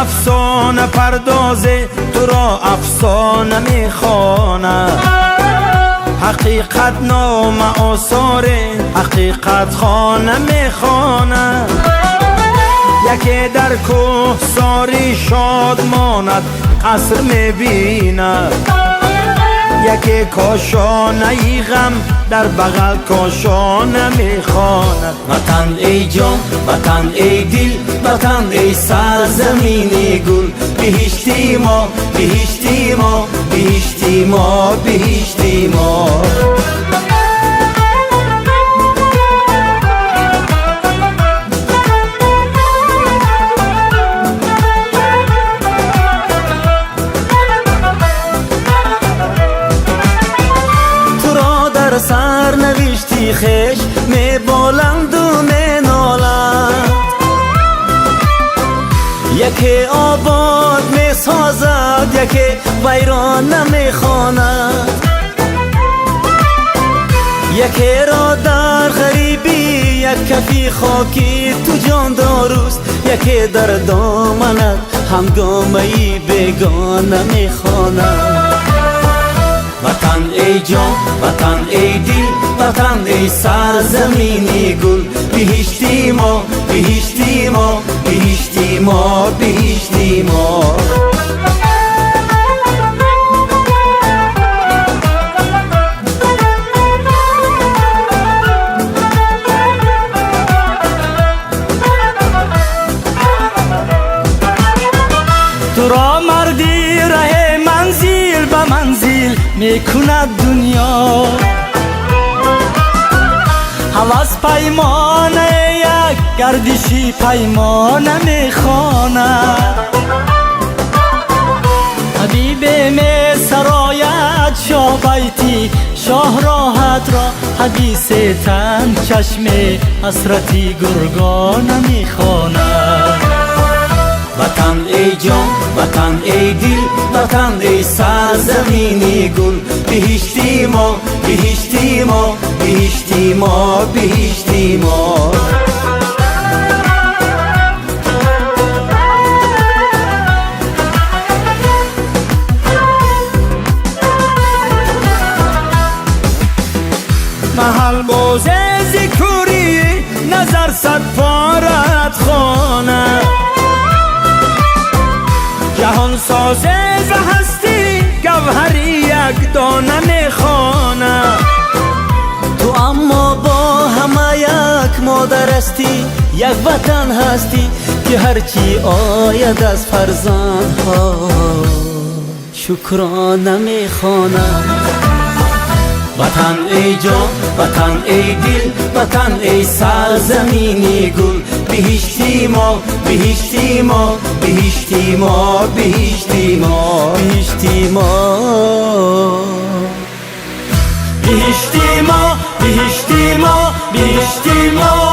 افسانه پردازه تو را افسانه میخواند. حقیقت نام آثار حقیقت خانه میخواند. یکی در کوه ساری شاد ماند قصر میبیند. یکی کاشانه ای غم در بغل کاشانه میخواند. وطن ای جان وطن ای دل وطن ای سرزمین گل. بهشتی ما بهشتی ما بهشتی ما بهشتی ما. سر نوشتی خش می بالند و می نالند. یکی آباد می سازد یکی ویران نمی خواند. یکی را در غریبی یک کفی خاکی تو جان داروست. یکی در دامنت همگامه‌ای بیگانه می خواند. وطن ای جان وطن ای دل وطن ای سرزمین گل. بهشتی ما بهشتی ما بهشتی ما بهشتی ما. تو را مردی ره منزل به منزل میکند دنیا. هوس پیمانه یک گردشی پیمانه میخواند. حبیب می سرایت شاه بیتی شاه راحت را. حدیث تن چشم حسرتی گرگانه میخواند. وطن ای جان وطن ای دل وطن ای سرزمین گل. بهشتی ما بهشتی ما بهشتی ما بهشتی ما. محل باز ذکری نظر صد پارت خانه. جهان سازه ز هستی گوهری یک دانه میخواند. تو اما با همه یک مادر هستی یک وطن هستی که هرچی آید از فرزندها شکرانه میخواند. وطن ای جان وطن ای دل وطن ای سرزمین گل. بهشتی ما بهشتی ما بهشتی ما بهشتی ما بهشتی ما بهشتی ما بهشتی ما بهشتی ما.